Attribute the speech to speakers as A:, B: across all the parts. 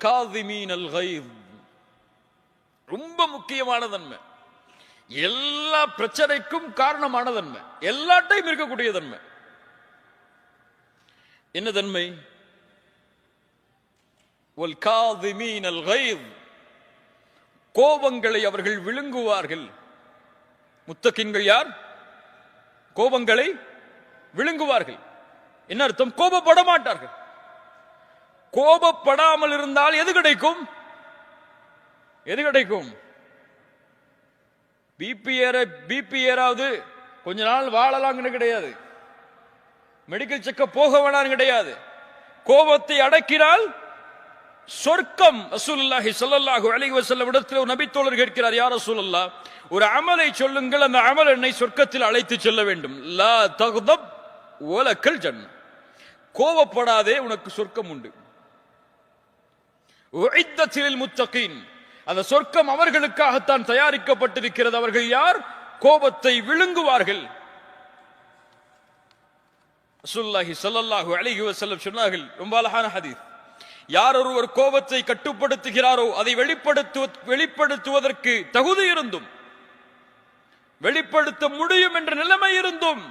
A: காதிமீனல் கைத், ரொம்ப முக்கியமான தன்மை, எல்லா பிரச்சனைக்கும் காரணமான தன்மை, எல்லா டைம் இருக்கக்கூடிய தன்மை. என்ன தன்மை? வல் காதிமீனல் கைத், கோபங்களை அவர்கள் விழுங்குவார்கள். முத்தகின்கள் யார்? கோபங்களை விழுங்குவார்கள். என்ன அர்த்தம்? கோபப்பட மாட்டார்கள். கோபப்படாமல் இருந்தால் எது கிடைக்கும்? எது கிடைக்கும்? பிபி ஏறாவது கொஞ்ச நாள் வாழலாம்னு கிடையாது, மெடிக்கல் செக்கப் போக வேணாம் கிடையாது. கோபத்தை அடக்கினால் சொர்க்கம். ரசூலுல்லாஹி ஸல்லல்லாஹு அலைஹி வஸல்லம் இடத்தில் ஒரு நபி தோழர் கேட்கிறார், யா ரசூலல்லாஹ், ஒரு அமலை சொல்லுங்கள், அந்த அமல் என்னை சொர்க்கத்தில் அழைத்து செல்ல வேண்டும். லா தக்தப் வலக்கல் ஜன்னah, கோபப்படாதே, உனக்கு சொர்க்கம் உண்டு. உஇத்தத் லில் முத்தகீன், அந்த சொர்க்கம் அவர்களுக்காகத்தான் தயாரிக்கப்பட்டிருக்கிறது. அவர்கள் யார்? கோபத்தை விழுங்குவார்கள். ரசூலுல்லாஹி ஸல்லல்லாஹு அலைஹி வஸல்லம் சொன்னார்கள், ரொம்ப அழகான ஹதீஸ், யார் ஒருவர் கோபத்தை கட்டுப்படுத்துகிறாரோ, அதை வெளிப்படுத்துவதற்கு தகுதி இருந்தும், வெளிப்படுத்த முடியும் என்ற நிலைமை இருந்தும்,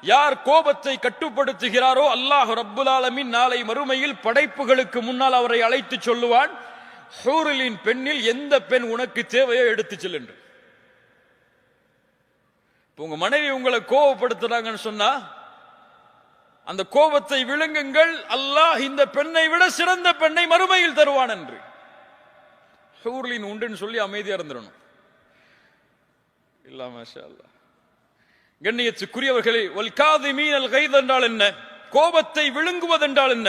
A: யார் கோபத்தை கட்டுப்படுத்துகிறாரோ, அல்லாஹ் ரப்புல் ஆலமீன் நாளை மறுமையில் படைப்புகளுக்கு முன்னால் அவரை அழைத்து சொல்லுவான், ஹூரிலின் பெண்ணில் எந்த பெண் உனக்கு தேவையோ எடுத்து செல் என்று. உங்க மனைவி உங்களை கோபப்படுத்துறாங்கன்னு சொன்னா, அந்த கோபத்தை விழுங்குங்கள், அல்லாஹ் இந்த பெண்ணை விட சிறந்த பெண்ணை மறுமையில் தருவான் என்று. ஹூர்லின் உண்டுன்னு சொல்லி அமைதியா இருந்துடணும். இல்ல மாஷா அல்லாஹ். கண்ணியத்துக்குரியவர்களே, வல் காதிமீனல் கைத் என்றால் என்ன? கோபத்தை விழுங்குவதென்றால் என்ன?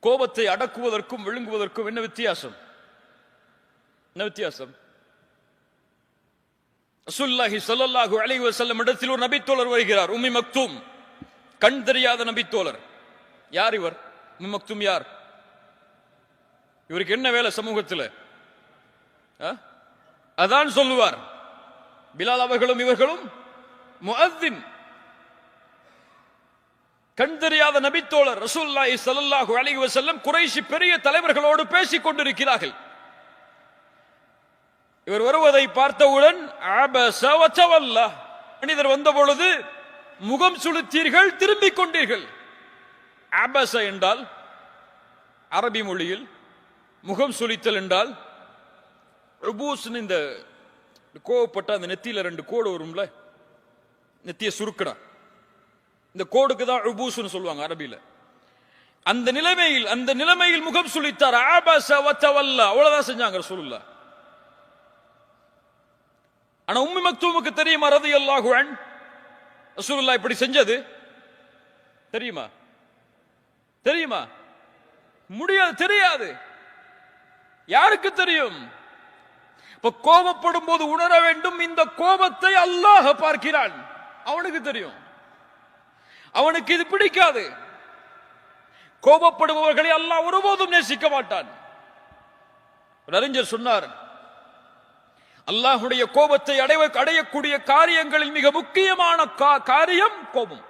A: கோபத்தை அடக்குவதற்கும் விழுங்குவதற்கும் என்ன வித்தியாசம்? என்ன வித்தியாசம்? ரசூலுல்லாஹி ஸல்லல்லாஹு அலைஹி வஸல்லம் இடத்தில் ஒரு நபி தோழர் வருகிறார், உம்மி மக்தூம், கண் தெரியாத நபி தோழர். யார் இவர்? உம்மி மக்தூம் யார்? இவருக்கு என்ன வேலை சமூகத்தில்? அதான் சொல்லுவார். பிலால் அவர்களும் இவர்களும் முஅத்தின். கண் தெரியாத நபி தோழர் ரசூலுல்லாஹி ஸல்லல்லாஹு அலைஹி வஸல்லம் குறைஷி பெரிய தலைவர்களோடு பேசிக் கொண்டிருக்கிறார்கள். இவர் வருவதை பார்த்தவுடன் அபஸ வ தவல்லா, மனிதர் வந்த பொழுது முகம் சுளித்தீர்கள், திரும்பிக் கொண்டீர்கள். அபஸ என்றால் அரபி மொழியில் முகம் சுளித்தல் என்றால் உபூஸ். இந்த கோவப்பட்ட அந்த நெத்தியில 2 கோடு வரும்ல, நெத்திய சுருக்கடா, இந்த கோடுக்கு தான் உபூஸ்னு சொல்லுவாங்க அரபியில. அந்த நிலைமையில் முகம் சுளித்தார். அபஸ வ தவல்லா, அவ்வளவுதான் செஞ்சாங்க ரசூலுல்லாஹ். ஆனா உம்மி மக்தூமுக்கு தெரியுமா ரலியல்லாஹு அன்ஹு ரசூலுல்லாஹ் இப்படி செஞ்சது? தெரியுமா? தெரியுமா? முடியாது, தெரியாது. யாருக்கு தெரியும்? இப்ப கோபப்படும் போது உணர வேண்டும், இந்த கோபத்தை அல்லாஹ் பார்க்கிறான், அவனுக்கு தெரியும். அவனுக்கு இது பிடிக்காது. கோபப்படுபவர்களை அல்லாஹ் ஒருபோதும் நேசிக்க மாட்டான். ஒரு அறிஞர் சொன்னார், அல்லாஹ்வுடைய கோபத்தை அடையக்கூடிய காரியங்களில் மிக முக்கியமான காரியம் கோபம்.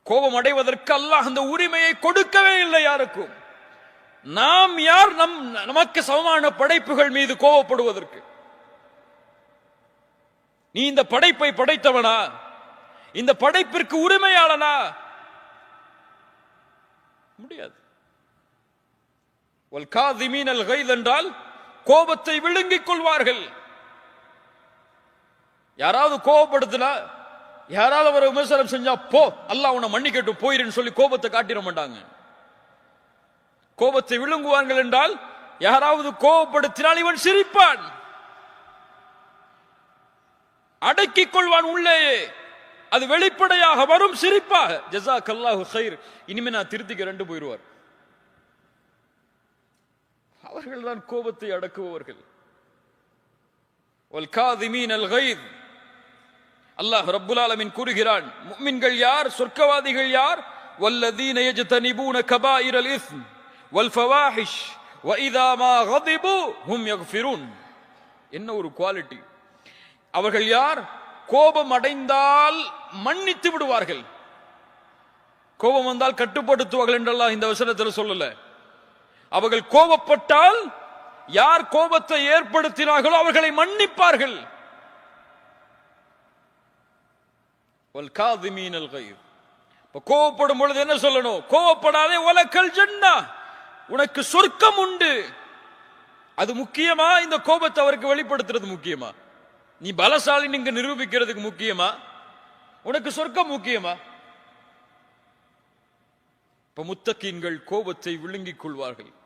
A: கோபம் அடைவதற்கு அல்லாஹ் அந்த உரிமையை கொடுக்கவே இல்லை யாருக்கும். நாம் யார் நமக்கு சமமான படைப்புகள் மீது கோபப்படுவதற்கு? நீ இந்த படைப்பை படைத்தவனா? இந்த படைப்பிற்கு உரிமையாளனா? முடியாது. வல் காதிமீனல் கைத் என்றால் கோபத்தை விழுங்கிக் கொள்வார்கள். யாராவது கோபப்படுத்தினா, யாராவது ஒரு விமர்சனம் செஞ்சா, போ அல்லாஹ் உன்னை மன்னிக்கட்டும் போயிருன்னு சொல்லி கோபத்தை காட்டிட மாட்டாங்க. கோபத்தை விழுங்குவார்கள் என்றால் யாராவது கோபப்படுத்தினால் இவன் சிரிப்பான், அடக்கிக் கொள்வான் உள்ளேயே, அது வெளிப்படையாக வரும் சிரிப்பாக. ஜஸாக்கல்லாஹு கைர், இனிமே நான் திருத்திக்க 2 போயிடுவார். அவர்கள் தான் கோபத்தை அடக்குபவர்கள். வல் காதிமீனல் கைத், அல்லாஹ் ரப்புல் ஆலமீன் கூறுகிறான், முஃமின்கள் யார், சொர்க்கவாதிகள் யார்? வல்லதீன யஜ்தனிபூன கபாயிரல் இஸ்ம் வல் ஃபவாஹிஷ் வ இதா மா கதிபு ஹும் யக்ஃபிரூன். என்ன ஒரு குவாலிட்டி! அவர்கள் யார்? கோபம் அடைந்தால் மன்னித்து விடுவார்கள். கோபம் வந்தால் கட்டுப்படுத்துவார்கள் என்றெல்லாம் இந்த வசனத்தில் சொல்லல. அவர்கள் கோபப்பட்டால் யார் கோபத்தை ஏற்படுத்தினார்களோ அவர்களை மன்னிப்பார்கள். கோபப்படும் பொழுது என்ன சொல்லணும்? கோபப்படாதே, வலக்கல் ஜன்னா, உனக்கு சொர்க்கம் உண்டு. அது முக்கியமா? இந்த கோபத்தை அவருக்கு வெளிப்படுத்துறது முக்கியமா? நீ பலசாலி நீங்க நிரூபிக்கிறதுக்கு முக்கியமா? உனக்கு சொர்க்கம் முக்கியமா? இப்ப முத்தகீன்கள் கோபத்தை விழுங்கிக் கொள்வார்கள்.